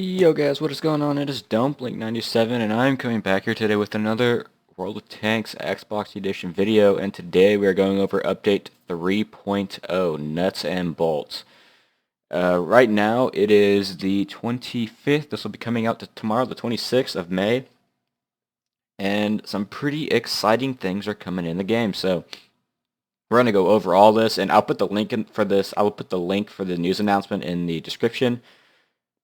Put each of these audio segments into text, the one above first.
Yo guys, what is going on? It is Dumpling97 and I'm coming back here today with another World of Tanks Xbox Edition video, and today we are going over update 3.0, nuts and bolts. Right now it is the 25th, this will be coming out tomorrow, the 26th of May, and some pretty exciting things are coming in the game, so we're going to go over all this, and I'll put the link for this, I will put the link for the news announcement in the description.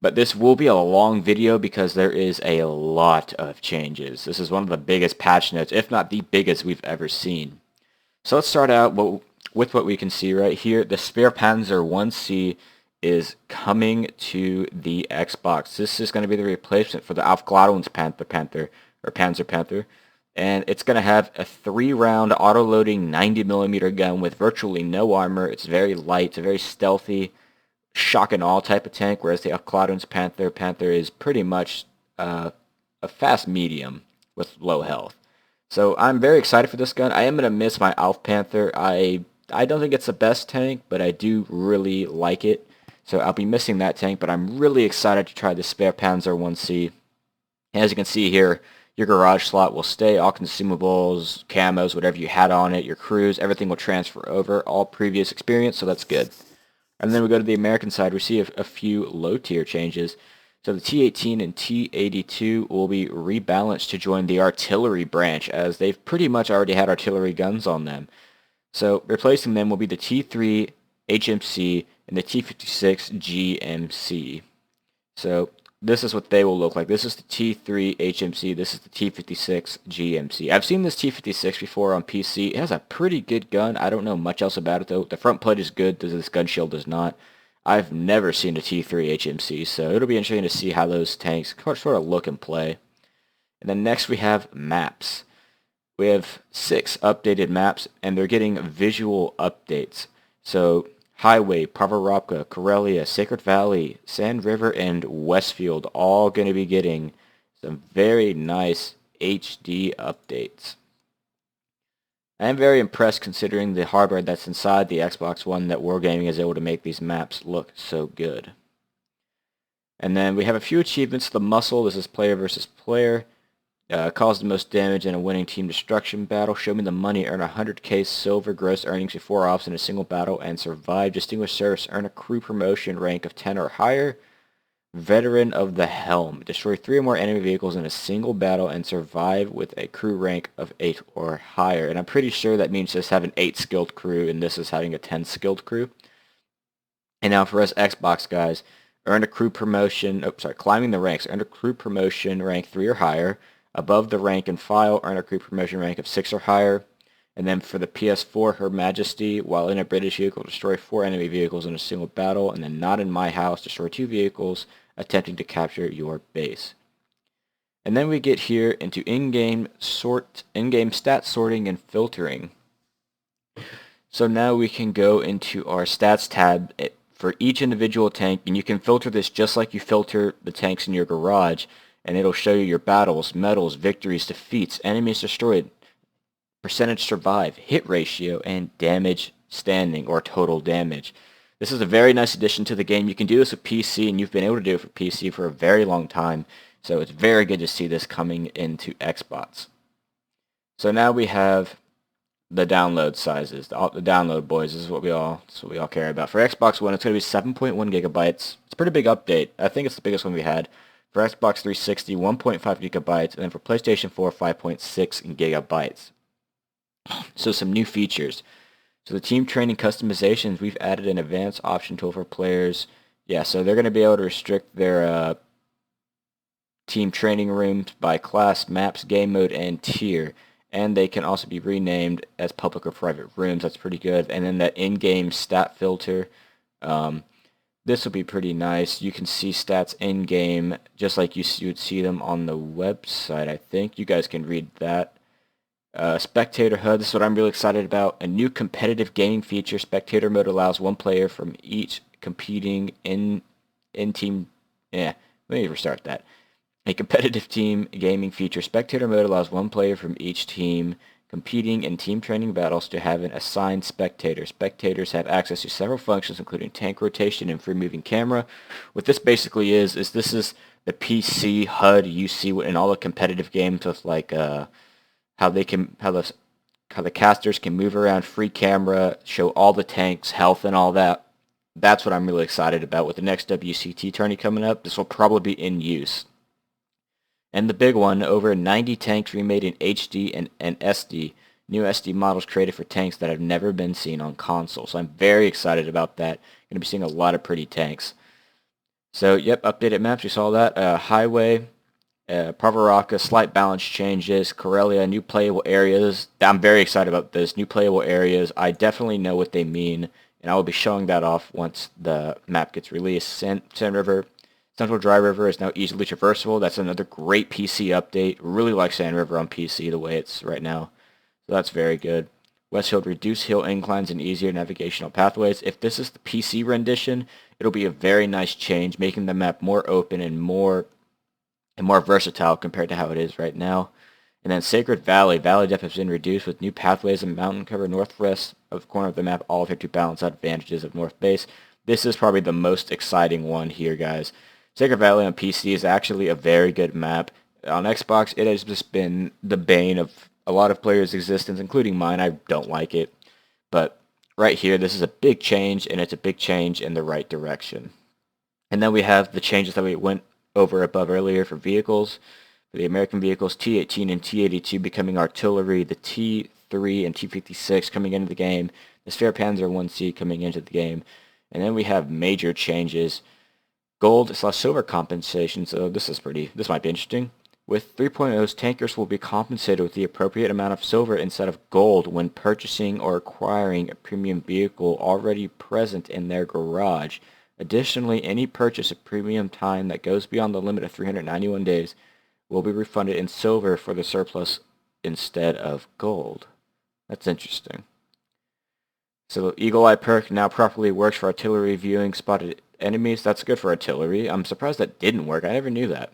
But this will be a long video because there is a lot of changes. This is one of the biggest patch notes, if not the biggest we've ever seen. So let's start out with what we can see right here. The spare Panzer 1C is coming to the Xbox. This is going to be the replacement for the Aufgladungspanzer Panzer. And it's going to have a 3-round auto-loading 90mm gun with virtually no armor. It's very light, it's a very stealthy, shock and awe type of tank, whereas the Panther is pretty much a fast medium with low health. So I'm very excited for this gun. I am going to miss my Alf Panther. I don't think it's the best tank, but I do really like it. So I'll be missing that tank, but I'm really excited to try the spare Panzer 1C. And as you can see here, your garage slot will stay, all consumables, camos, whatever you had on it, your crews, everything will transfer over, all previous experience, so that's good. And then we go to the American side, we see a few low-tier changes. So the T-18 and T-82 will be rebalanced to join the artillery branch, as they've pretty much already had artillery guns on them. So replacing them will be the T-3 HMC and the T-56 GMC. So this is what they will look like. This is the T-3 HMC. This is the T-56 GMC. I've seen this T-56 before on PC. It has a pretty good gun. I don't know much else about it, though. The front plate is good. This gun shield does not. I've never seen a T-3 HMC, so it'll be interesting to see how those tanks sort of look and play. And then next we have maps. We have 6 updated maps, and they're getting visual updates. So Highway, Pravorovka, Karelia, Sacred Valley, Sand River, and Westfield all going to be getting some very nice HD updates. I am very impressed considering the hardware that's inside the Xbox One that Wargaming is able to make these maps look so good. And then we have a few achievements. The Muscle, this is player versus player. Cause the most damage in a winning team destruction battle. Show me the money. Earn 100k silver gross earnings before ops in a single battle and survive. Distinguished service. Earn a crew promotion rank of 10 or higher. Veteran of the Helm. Destroy 3 or more enemy vehicles in a single battle and survive with a crew rank of 8 or higher. And I'm pretty sure that means just having 8 skilled crew, and this is having a 10 skilled crew. And now for us Xbox guys, earn a crew promotion. Climbing the ranks. Earn a crew promotion rank 3 or higher. Above the rank and file, earn a crew promotion rank of 6 or higher. And then for the PS4, Her Majesty, while in a British vehicle, destroy 4 enemy vehicles in a single battle. And then Not in My House, destroy 2 vehicles attempting to capture your base. And then we get here into in-game stat sorting and filtering. So now we can go into our stats tab for each individual tank, and you can filter this just like you filter the tanks in your garage. And it'll show you your battles, medals, victories, defeats, enemies destroyed, percentage survive, hit ratio, and damage standing or total damage. This is a very nice addition to the game. You can do this with PC, and you've been able to do it for PC for a very long time. So it's very good to see this coming into Xbox. So now we have the download sizes, the download boys. This is what we all care about. For Xbox One, it's going to be 7.1 gigabytes. It's a pretty big update. I think it's the biggest one we had. For Xbox 360, 1.5 gigabytes, and then for PlayStation 4, 5.6 gigabytes. So some new features. So the team training customizations, we've added an advanced option tool for players. Yeah, so they're going to be able to restrict their team training rooms by class, maps, game mode, and tier. And they can also be renamed as public or private rooms. That's pretty good. And then that in-game stat filter. This will be pretty nice. You can see stats in-game just like you would see them on the website, I think. You guys can read that. Spectator HUD, this is what I'm really excited about. A new competitive gaming feature. Spectator Mode allows one player from each competing in-team... Yeah, let me restart that. A competitive team gaming feature. Spectator Mode allows one player from each team competing in team training battles to have an assigned spectator. Spectators have access to several functions, including tank rotation and free-moving camera. What this basically is this is the PC HUD you see in all the competitive games with like how the casters can move around, free camera, show all the tanks, health, and all that. That's what I'm really excited about with the next WCT tourney coming up. This will probably be in use. And the big one, over 90 tanks remade in HD and SD. New SD models created for tanks that have never been seen on console. So I'm very excited about that. Going to be seeing a lot of pretty tanks. So, yep, updated maps. We saw that. Highway, Pravaraka, slight balance changes. Karelia, new playable areas. I'm very excited about this. New playable areas. I definitely know what they mean. And I will be showing that off once the map gets released. Sand River. Central Dry River is now easily traversable. That's another great PC update. Really like Sand River on PC the way it's right now. So that's very good. West Hill, reduce hill inclines and easier navigational pathways. If this is the PC rendition, it'll be a very nice change, making the map more open and more versatile compared to how it is right now. And then Sigra Valley. Valley depth has been reduced with new pathways and mountain cover northwest of the corner of the map, all of it to balance out advantages of North Base. This is probably the most exciting one here, guys. Sigra Valley on PC is actually a very good map. On Xbox, it has just been the bane of a lot of players' existence, including mine. I don't like it. But right here, this is a big change, and it's a big change in the right direction. And then we have the changes that we went over above earlier for vehicles. For the American vehicles, T-18 and T-82 becoming artillery, the T-3 and T-56 coming into the game, the Spare Panzer 1C coming into the game. And then we have major changes. Gold/silver compensation, so this might be interesting. With 3.0's, tankers will be compensated with the appropriate amount of silver instead of gold when purchasing or acquiring a premium vehicle already present in their garage. Additionally, any purchase of premium time that goes beyond the limit of 391 days will be refunded in silver for the surplus instead of gold. That's interesting. So Eagle Eye perk now properly works for artillery viewing spotted enemies. That's good for artillery. I'm surprised that didn't work. I never knew that.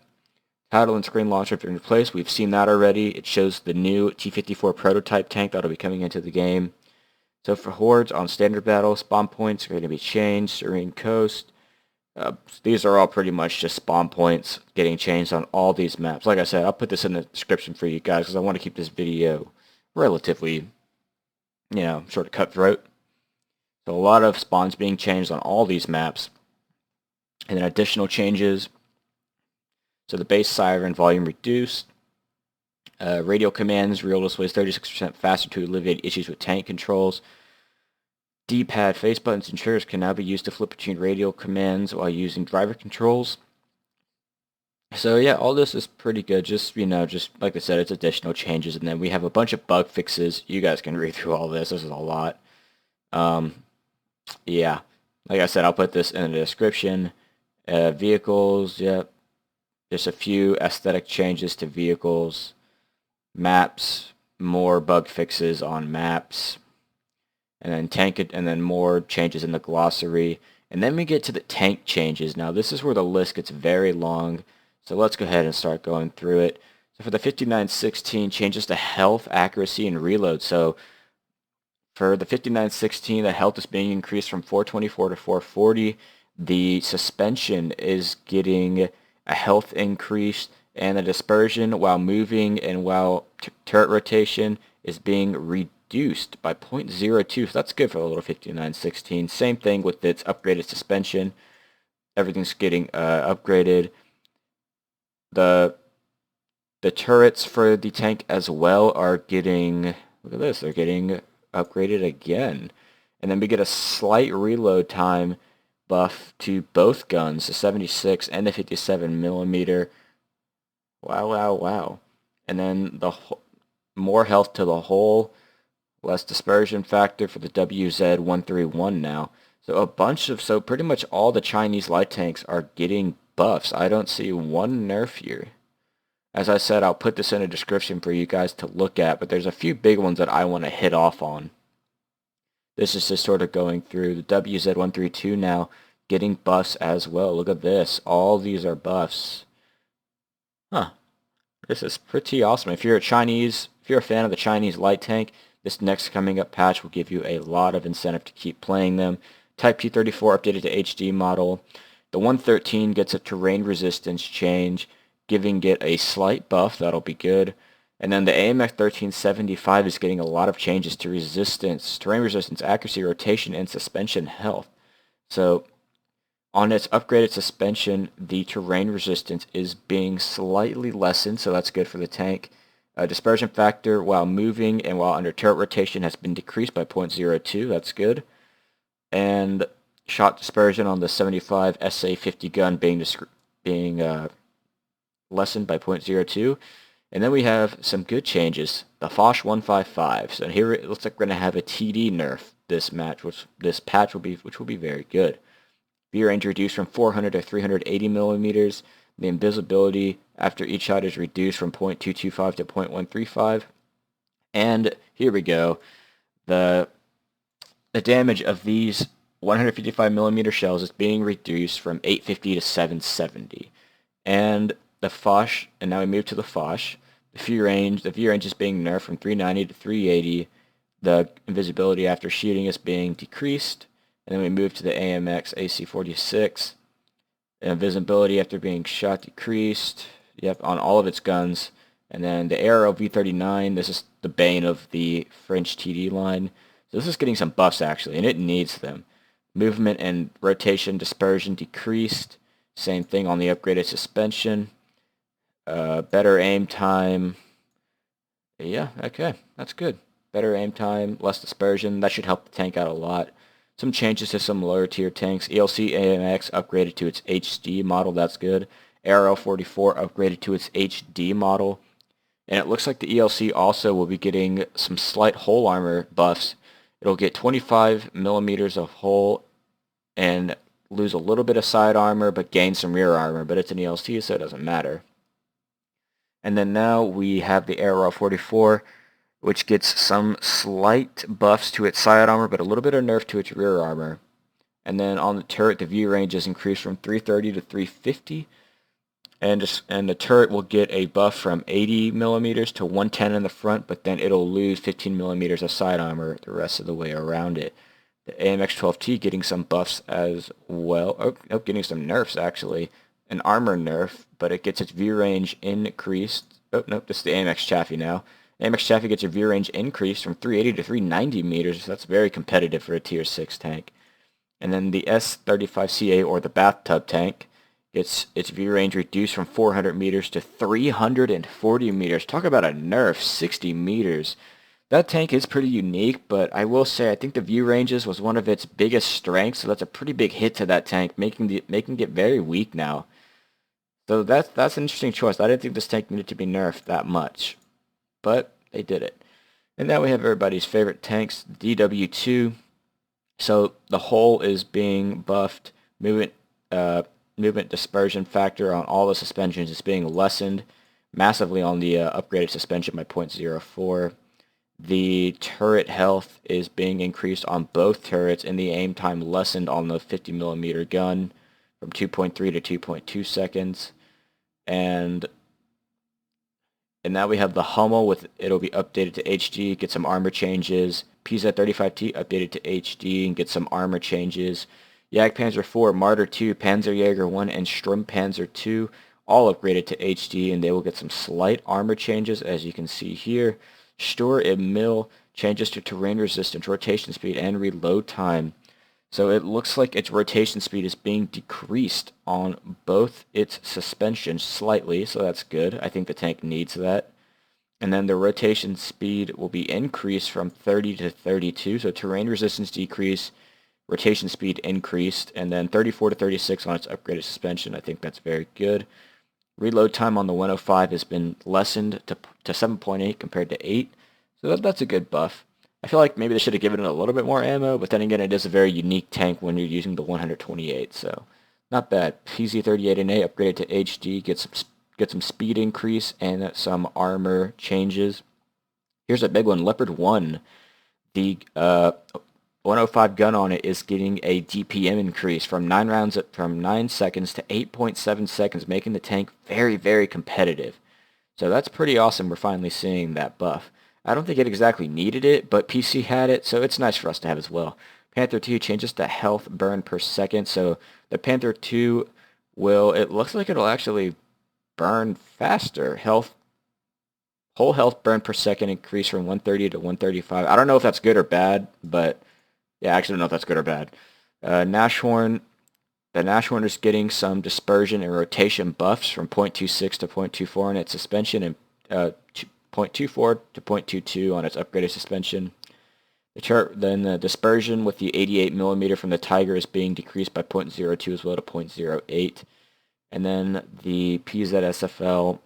Title and screen launcher have been replaced. We've seen that already. It shows the new T-54 prototype tank that'll be coming into the game. So for hordes on standard battle, spawn points are going to be changed. Serene Coast. These are all pretty much just spawn points getting changed on all these maps. Like I said, I'll put this in the description for you guys because I want to keep this video relatively, sort of cutthroat. So a lot of spawns being changed on all these maps. And then additional changes. So the base siren volume reduced. Radio commands, real display is 36% faster to alleviate issues with tank controls. D-pad, face buttons, and triggers can now be used to flip between radio commands while using driver controls. So yeah, all this is pretty good. Just like I said, it's additional changes. And then we have a bunch of bug fixes. You guys can read through all this. This is a lot. Yeah, like I said, I'll put this in the description. Vehicles, yep. There's a few aesthetic changes to vehicles. Maps, more bug fixes on maps. And then more changes in the glossary. And then we get to the tank changes. Now this is where the list gets very long. So let's go ahead and start going through it. So for the 5916, changes to health, accuracy, and reload. So for the 5916, the health is being increased from 424 to 440. The suspension is getting a health increase, and the dispersion while moving and while turret rotation is being reduced by 0.02. So that's good for the little 5916. Same thing with its upgraded suspension. Everything's getting upgraded. The turrets for the tank as well are getting, look at this, they're getting upgraded again. And then we get a slight reload time buff to both guns, the 76 and the 57 millimeter. Wow. And then more health to the hull, less dispersion factor for the WZ-131 now. So pretty much all the Chinese light tanks are getting buffs. I don't see one nerf here. As I said, I'll put this in a description for you guys to look at, but there's a few big ones that I want to hit off on. This is just sort of going through the WZ-132 now, getting buffs as well. Look at this. All these are buffs. Huh. This is pretty awesome. If you're a Chinese if you're a fan of the Chinese light tank, this next coming up patch will give you a lot of incentive to keep playing them. Type P34 updated to HD model. The 113 gets a terrain resistance change, giving it a slight buff. That'll be good. And then the AMX 1375 is getting a lot of changes to resistance, terrain resistance, accuracy, rotation, and suspension health. So on its upgraded suspension, the terrain resistance is being slightly lessened, so that's good for the tank. Dispersion factor while moving and while under turret rotation has been decreased by 0.02, that's good. And shot dispersion on the 75 SA-50 gun being lessened by 0.02. And then we have some good changes. The Foch 155. So here it looks like we're going to have a TD nerf this patch will be very good. View range reduced from 400 to 380 millimeters. The invisibility after each shot is reduced from 0.225 to 0.135. And here we go. The damage of these 155 millimeter shells is being reduced from 850 to 770. And the Foch, and now we move to the Foch. The view range is being nerfed from 390 to 380. The invisibility after shooting is being decreased. And then we move to the AMX AC-46. Invisibility after being shot decreased. Yep, on all of its guns. And then the Aerobie V39, this is the bane of the French TD line. So this is getting some buffs actually, and it needs them. Movement and rotation dispersion decreased. Same thing on the upgraded suspension. Better aim time. Yeah, okay, that's good. Better aim time, less dispersion. That should help the tank out a lot. Some changes to some lower tier tanks. ELC AMX upgraded to its HD model. That's good. Aero 44 upgraded to its HD model. And it looks like the ELC also will be getting some slight hull armor buffs. It'll get 25 millimeters of hull and lose a little bit of side armor, but gain some rear armor. But it's an ELC, so it doesn't matter. And then now we have the Aero 44, which gets some slight buffs to its side armor, but a little bit of nerf to its rear armor. And then on the turret, the view range is increased from 330 to 350. And the turret will get a buff from 80 millimeters to 110 in the front, but then it'll lose 15 millimeters of side armor the rest of the way around it. The AMX 12T getting some buffs as well. Oh, getting some nerfs actually. An armor nerf, but it gets its view range increased. Oh, nope, this is the AMX Chaffee now. AMX Chaffee gets your view range increased from 380 to 390 meters. That's very competitive for a tier 6 tank. And then the S35CA, or the bathtub tank, gets its view range reduced from 400 meters to 340 meters. Talk about a nerf, 60 meters. That tank is pretty unique, but I will say I think the view ranges was one of its biggest strengths, so that's a pretty big hit to that tank, making it very weak now. So that's an interesting choice. I didn't think this tank needed to be nerfed that much, but they did it. And now we have everybody's favorite tanks, DW2. So the hull is being buffed. Movement dispersion factor on all the suspensions is being lessened massively on the upgraded suspension by 0.04. The turret health is being increased on both turrets, and the aim time lessened on the 50 millimeter gun from 2.3 to 2.2 seconds. And now we have the Hummel with it'll be updated to HD, get some armor changes. PZ35T updated to HD and get some armor changes. Jagdpanzer 4, Martyr 2, Panzerjäger 1, and Sturmpanzer 2 all upgraded to HD, and they will get some slight armor changes, as you can see here. Stur im Mill changes to terrain resistance, rotation speed, and reload time. So it looks like its rotation speed is being decreased on both its suspensions slightly, so that's good. I think the tank needs that. And then the rotation speed will be increased from 30 to 32, so terrain resistance decrease, rotation speed increased, and then 34 to 36 on its upgraded suspension. I think that's very good. Reload time on the 105 has been lessened to 7.8 compared to 8, so that's a good buff. I feel like maybe they should have given it a little bit more ammo, but then again, it is a very unique tank when you're using the 128, so not bad. PZ38NA upgraded to HD, get some speed increase and some armor changes. Here's a big one, Leopard 1. The 105 gun on it is getting a DPM increase from 9 seconds to 8.7 seconds, making the tank very, very competitive. So that's pretty awesome. We're finally seeing that buff. I don't think it exactly needed it, but PC had it, so it's nice for us to have as well. Panther 2 changes to health burn per second, so the Panther 2 it looks like it'll actually burn faster. Whole health burn per second increase from 130 to 135. I don't know if that's good or bad, but yeah, I actually don't know if that's good or bad. Nashorn, the Nashorn is getting some dispersion and rotation buffs from 0.26 to 0.24 on its suspension and 0.24 to 0.22 on its upgraded suspension. Then the dispersion with the 88 millimeter from the Tiger is being decreased by 0.02 as well to 0.08. And then the PZSFL,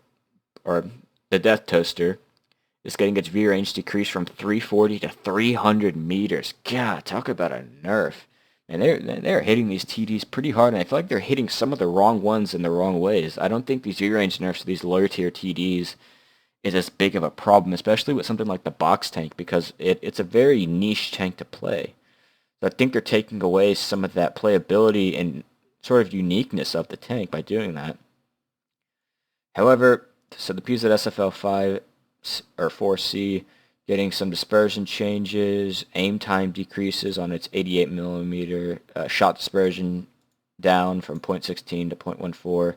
or the Death Toaster, is getting its V range decreased from 340 to 300 meters. God, talk about a nerf. And they're hitting these TDs pretty hard, and I feel like they're hitting some of the wrong ones in the wrong ways. I don't think these V-range nerfs to these lower tier TDs is as big of a problem, especially with something like the box tank, because it's a very niche tank to play. So I think they're taking away some of that playability and sort of uniqueness of the tank by doing that. However, so the PZSFL 5 or 4C getting some dispersion changes, aim time decreases on its 88 millimeter, shot dispersion down from 0.16 to 0.14.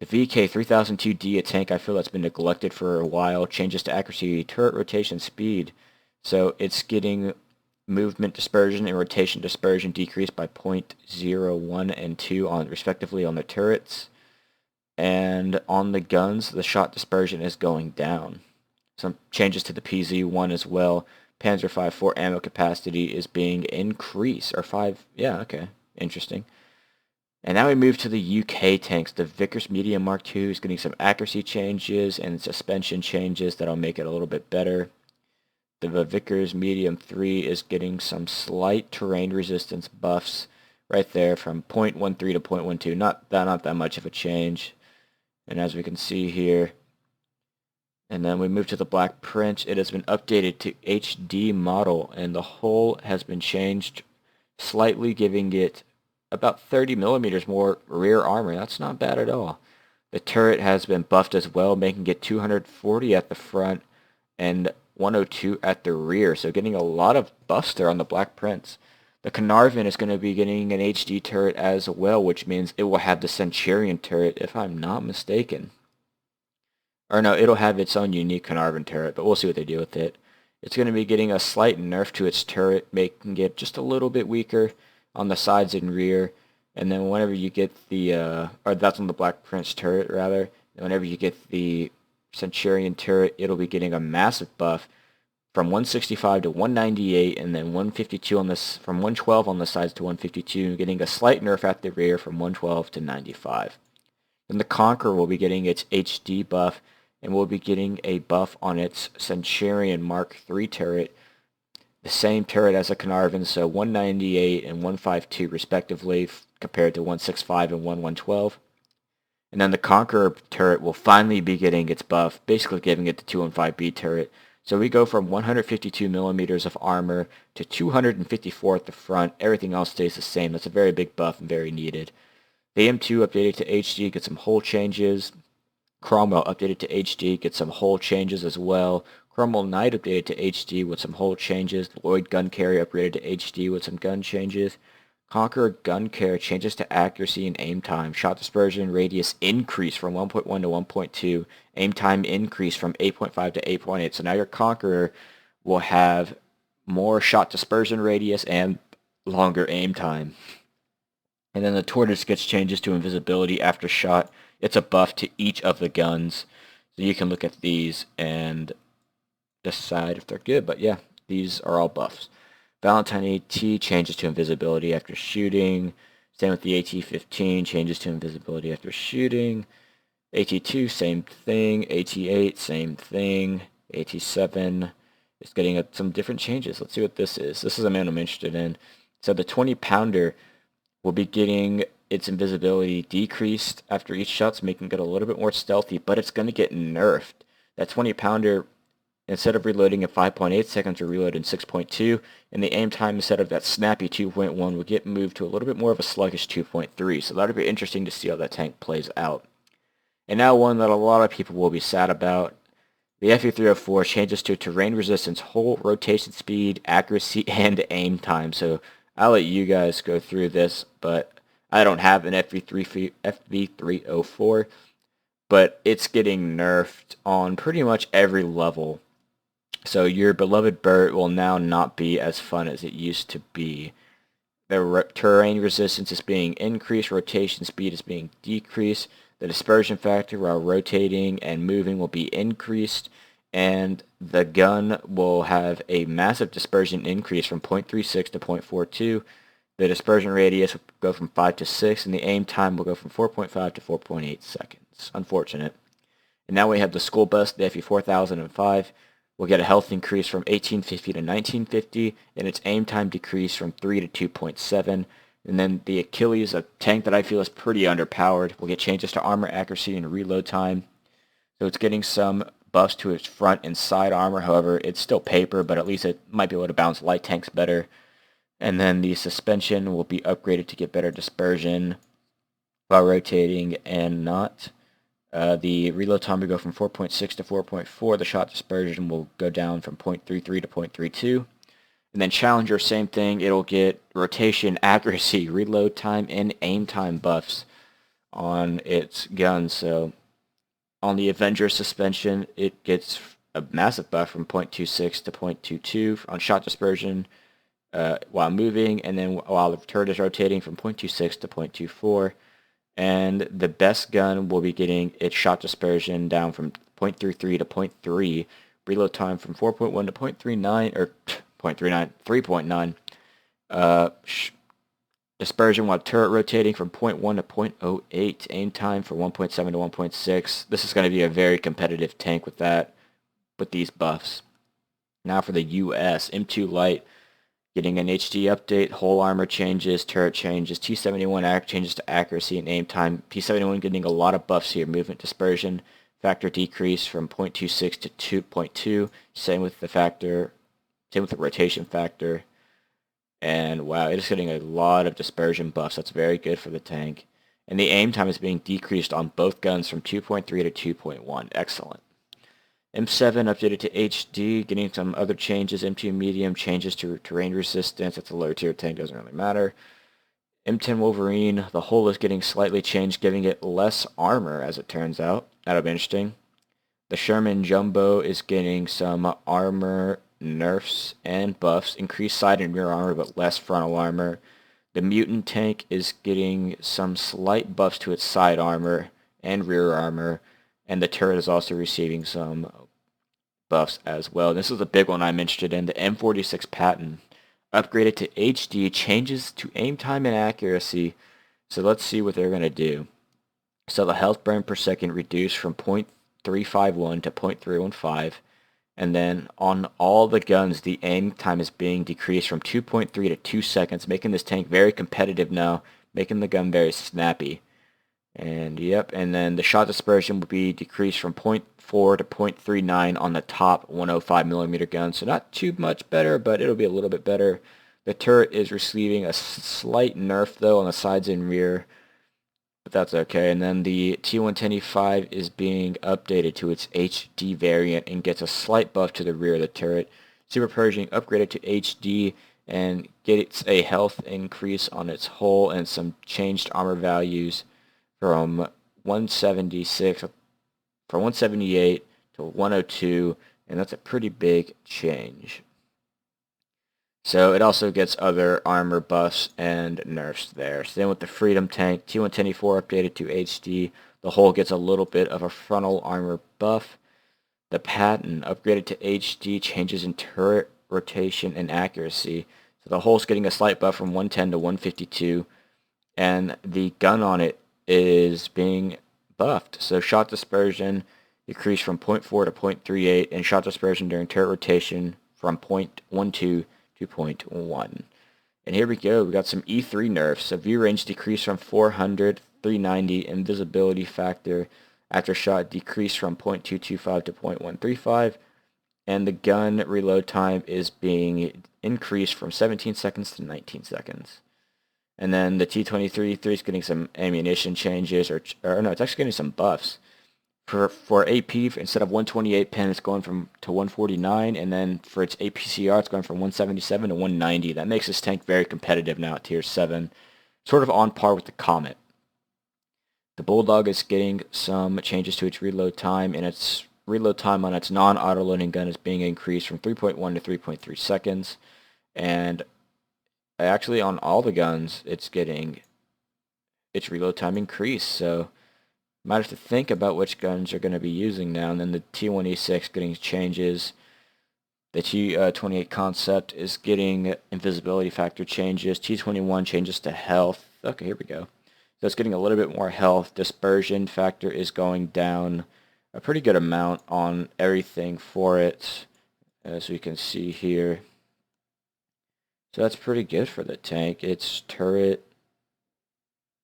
The VK3002D, a tank I feel that's been neglected for a while, changes to accuracy, turret rotation speed. So it's getting movement dispersion and rotation dispersion decreased by 0.01 and 2 on respectively on the turrets. And on the guns, the shot dispersion is going down. Some changes to the PZ1 as well. Panzer 5.4 ammo capacity is being increased, or 5, yeah, okay, interesting. And now we move to the UK tanks. The Vickers Medium Mark II is getting some accuracy changes and suspension changes that'll make it a little bit better. The Vickers Medium 3 is getting some slight terrain resistance buffs right there from 0.13 to 0.12. Not that much of a change. And as we can see here, and then we move to the black print. It has been updated to HD model, and the hull has been changed slightly, giving it about 30 millimeters more rear armor. That's not bad at all. The turret has been buffed as well, making it 240 at the front and 102 at the rear. So getting a lot of buffs there on the black prints. The Carnarvon is going to be getting an HD turret as well, which means it will have the Centurion turret, if I'm not mistaken. Or no, it'll have its own unique Carnarvon turret, but we'll see what they do with it. It's going to be getting a slight nerf to its turret, making it just a little bit weaker on the sides and rear. And then whenever you get the, or that's on the Black Prince turret, rather. And whenever you get the Centurion turret, it'll be getting a massive buff from 165 to 198, and then 152 on this, from 112 on the sides to 152, getting a slight nerf at the rear from 112 to 95. Then the Conqueror will be getting its HD buff, and will be getting a buff on its Centurion Mark III turret, the same turret as a Carnarvon, so 198 and 152 respectively, compared to 165 and 112. And then the Conqueror turret will finally be getting its buff, basically giving it the 215B turret. So we go from 152 millimeters of armor to 254 at the front. Everything else stays the same. That's a very big buff and very needed. The M2 updated to HD, gets some hull changes. Cromwell updated to HD, gets some hull changes as well. Cromwell Knight updated to HD with some hull changes. Lloyd Gun Carrier upgraded to HD with some gun changes. Conqueror Gun Carrier changes to accuracy and aim time. Shot dispersion radius increase from 1.1 to 1.2. Aim time increase from 8.5 to 8.8. So now your Conqueror will have more shot dispersion radius and longer aim time. And then the Tortoise gets changes to invisibility after shot. It's a buff to each of the guns. So you can look at these and decide if they're good. But yeah, these are all buffs. Valentine AT changes to invisibility after shooting. Same with the AT-15, changes to invisibility after shooting. AT-2, same thing. AT-8, same thing. AT-7 is getting some different changes. Let's see what this is. This is a man I'm interested in. So the 20-pounder will be getting its invisibility decreased after each shot, making it a little bit more stealthy, but it's going to get nerfed. That 20-pounder, instead of reloading in 5.8 seconds, will reload in 6.2, and the aim time instead of that snappy 2.1 will get moved to a little bit more of a sluggish 2.3, so that'll be interesting to see how that tank plays out. And now one that a lot of people will be sad about. The FE304 changes to terrain resistance, hull rotation speed, accuracy, and aim time. So I'll let you guys go through this, but I don't have an FV304, but it's getting nerfed on pretty much every level. So your beloved Burt will now not be as fun as it used to be. The terrain resistance is being increased, rotation speed is being decreased, the dispersion factor while rotating and moving will be increased, and the gun will have a massive dispersion increase from 0.36 to 0.42. The dispersion radius will go from 5 to 6, and the aim time will go from 4.5 to 4.8 seconds. Unfortunate. And now we have the school bus, the FE4005. We'll get a health increase from 1850 to 1950, and its aim time decrease from 3 to 2.7. And then the Achilles, a tank that I feel is pretty underpowered, will get changes to armor accuracy and reload time. So it's getting some buffs to its front and side armor. However, it's still paper, but at least it might be able to bounce light tanks better. And then the suspension will be upgraded to get better dispersion while rotating and not. The reload time will go from 4.6 to 4.4. The shot dispersion will go down from 0.33 to 0.32. And then Challenger, same thing. It'll get rotation, accuracy, reload time, and aim time buffs on its gun. So on the Avenger suspension, it gets a massive buff from 0.26 to 0.22 on shot dispersion while moving, and then while the turret is rotating from 0.26 to 0.24. And the best gun will be getting its shot dispersion down from 0.33 to 0.3, reload time from 4.1 to 0.39, or 0.39, 3.9, dispersion while turret rotating from 0.1 to 0.08, aim time for 1.7 to 1.6. This is going to be a very competitive tank with these buffs. Now for the US, M2 Light, getting an HD update, whole armor changes, turret changes, T71 changes to accuracy and aim time. T71 getting a lot of buffs here, movement dispersion, factor decrease from 0.26 to 2.2, same with the rotation factor. And wow, it is getting a lot of dispersion buffs. That's very good for the tank. And the aim time is being decreased on both guns from 2.3 to 2.1. Excellent. M7 updated to HD, getting some other changes. M2 Medium changes to terrain resistance. That's a lower tier tank, doesn't really matter. M10 Wolverine, the hull is getting slightly changed, giving it less armor, as it turns out. That'll be interesting. The Sherman Jumbo is getting some armor nerfs and buffs. Increased side and rear armor, but less frontal armor. The Mutant tank is getting some slight buffs to its side armor and rear armor. And the turret is also receiving some buffs as well. This is a big one I'm interested in. The M46 Patton, upgraded to HD, changes to aim time and accuracy. So let's see what they're going to do. So the health burn per second reduced from 0.351 to 0.315. And then on all the guns, the aim time is being decreased from 2.3 to 2 seconds, making this tank very competitive now, making the gun very snappy. And yep, and then the shot dispersion will be decreased from 0.4 to 0.39 on the top 105mm gun. So not too much better, but it'll be a little bit better. The turret is receiving a slight nerf though on the sides and rear, but that's okay. And then the T110E5 is being updated to its HD variant and gets a slight buff to the rear of the turret. Super Pershing upgraded to HD and gets a health increase on its hull and some changed armor values from 178 to 102, and that's a pretty big change. So it also gets other armor buffs and nerfs there. Same with the Freedom tank, T110E4 updated to HD. The hull gets a little bit of a frontal armor buff. The Patton upgraded to HD, changes in turret rotation and accuracy. So the hull's getting a slight buff from 110 to 152, and the gun on it is being buffed. So shot dispersion decreased from 0.4 to 0.38, and shot dispersion during turret rotation from 0.12 to 0.1. And here we go, we got some E3 nerfs. So view range decreased from 400, 390, invisibility factor after shot decreased from 0.225 to 0.135, and the gun reload time is being increased from 17 seconds to 19 seconds. And then the T-23 is getting some ammunition changes, or no, it's actually getting some buffs. For AP, instead of 128 pin, it's going to 149, and then for its APCR, it's going from 177 to 190. That makes this tank very competitive now at Tier 7, sort of on par with the Comet. The Bulldog is getting some changes to its reload time, and its reload time on its non-auto-loading gun is being increased from 3.1 to 3.3 seconds, and actually on all the guns, it's getting its reload time increased, so might have to think about which guns you're going to be using now. And then the T1E6 getting changes. The T28 concept is getting invisibility factor changes. T21 changes to health. Okay, here we go. So it's getting a little bit more health. Dispersion factor is going down a pretty good amount on everything for it, as we can see here. So that's pretty good for the tank. Its turret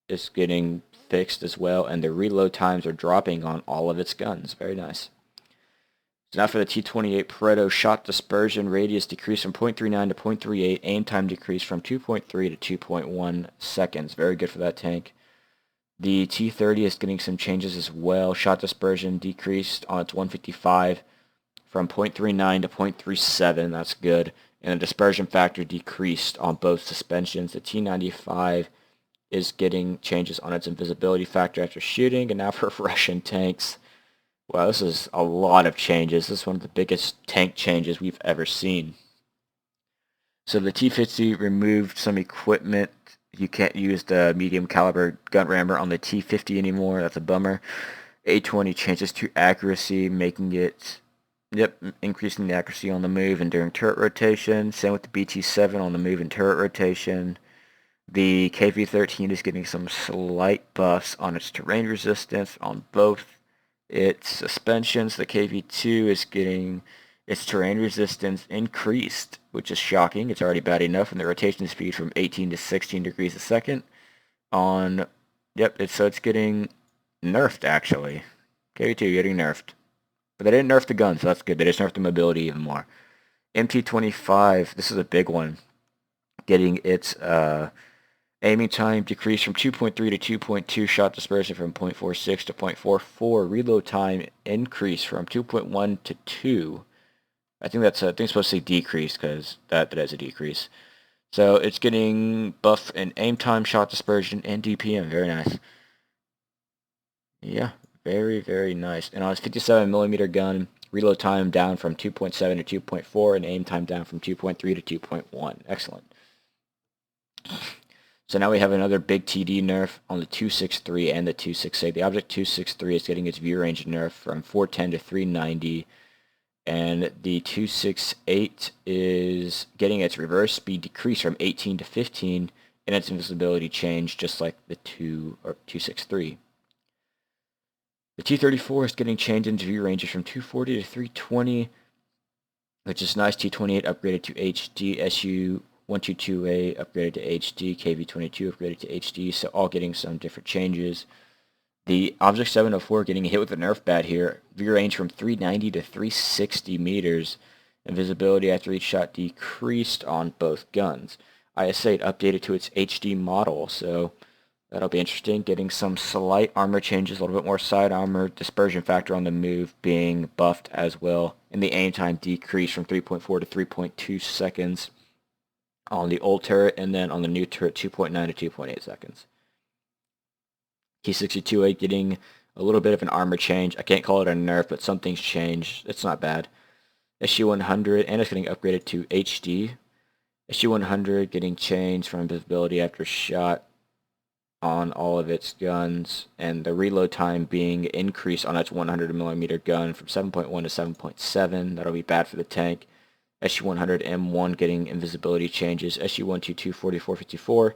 is getting fixed as well, and the reload times are dropping on all of its guns. Very nice. So now for the T28 Pareto, shot dispersion radius decreased from 0.39 to 0.38, aim time decreased from 2.3 to 2.1 seconds. Very good for that tank. The T30 is getting some changes as well. Shot dispersion decreased on its 155 from 0.39 to 0.37. That's good. And the dispersion factor decreased on both suspensions. The T95 is getting changes on its invisibility factor after shooting. And now for Russian tanks. Wow, this is a lot of changes. This is one of the biggest tank changes we've ever seen. So the T50 removed some equipment. You can't use the medium caliber gun rammer on the T50 anymore. That's a bummer. A20 changes to accuracy, making it, increasing the accuracy on the move and during turret rotation. Same with the BT7 on the move and turret rotation. The KV-13 is getting some slight buffs on its terrain resistance on both its suspensions. The KV-2 is getting its terrain resistance increased, which is shocking. It's already bad enough, and the rotation speed from 18 to 16 degrees a second on, so it's getting nerfed, actually. KV-2 getting nerfed. But they didn't nerf the gun, so that's good. They just nerfed the mobility even more. MT-25, this is a big one, getting its aiming time decreased from 2.3 to 2.2, shot dispersion from 0.46 to 0.44, reload time increased from 2.1 to 2. I think it's supposed to say decrease, because that is a decrease. So it's getting buff in aim time, shot dispersion, and DPM. Very nice. Yeah, very, very nice. And on its 57mm gun, reload time down from 2.7 to 2.4, and aim time down from 2.3 to 2.1. Excellent. So now we have another big TD nerf on the 263 and the 268. The Object 263 is getting its view range nerf from 410 to 390. And the 268 is getting its reverse speed decreased from 18 to 15, and its invisibility changed just like the 263. The T34 is getting changed into view ranges from 240 to 320, which is nice. T28 upgraded to HD, SU122A upgraded to HD, KV22 upgraded to HD, so all getting some different changes. The Object 704 getting hit with a nerf bat here. View range from 390 to 360 meters. And visibility after each shot decreased on both guns. IS-8 updated to its HD model, so that'll be interesting. Getting some slight armor changes, a little bit more side armor. Dispersion factor on the move being buffed as well. And the aim time decreased from 3.4 to 3.2 seconds on the old turret. And then on the new turret, 2.9 to 2.8 seconds. T62A getting a little bit of an armor change. I can't call it a nerf, but something's changed. It's not bad. SU100, and it's getting upgraded to HD. SU100 getting changed from invisibility after shot on all of its guns, and the reload time being increased on its 100mm gun from 7.1 to 7.7. That'll be bad for the tank. SU100M1 getting invisibility changes. SU122 4454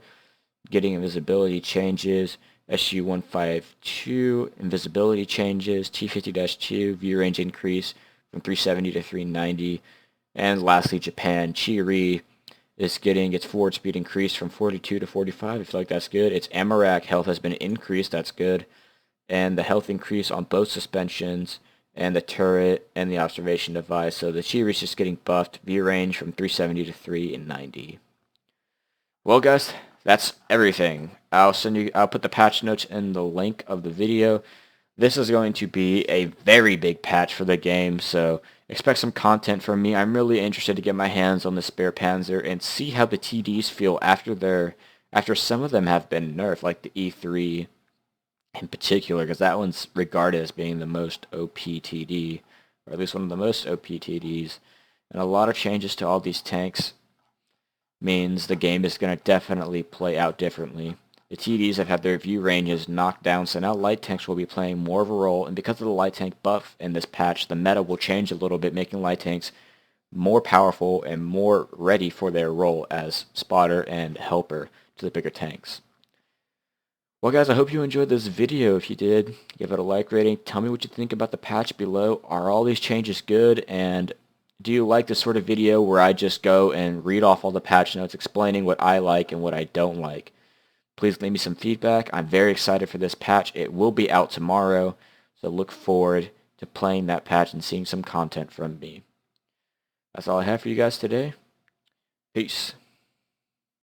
getting invisibility changes. SU-152, invisibility changes, T50-2, view range increase from 370 to 390, and lastly Japan, Chi-Ri is getting its forward speed increased from 42 to 45, I feel like that's good. Its Amarak health has been increased, that's good, and the health increase on both suspensions, and the turret, and the observation device, so the Chi-Ri is just getting buffed, view range from 370 to 390. Well guys, that's everything. I'll put the patch notes in the link of the video. This is going to be a very big patch for the game, so expect some content from me. I'm really interested to get my hands on the spare Panzer and see how the TDs feel after some of them have been nerfed, like the E3 in particular, because that one's regarded as being the most OP TD, or at least one of the most OP TDs. And a lot of changes to all these tanks means the game is going to definitely play out differently. The TDs have had their view ranges knocked down, so now light tanks will be playing more of a role, and because of the light tank buff in this patch, the meta will change a little bit, making light tanks more powerful and more ready for their role as spotter and helper to the bigger tanks. Well guys, I hope you enjoyed this video. If you did, give it a like rating. Tell me what you think about the patch below. Are all these changes good? And do you like this sort of video where I just go and read off all the patch notes explaining what I like and what I don't like? Please leave me some feedback. I'm very excited for this patch. It will be out tomorrow, so look forward to playing that patch and seeing some content from me. That's all I have for you guys today. Peace.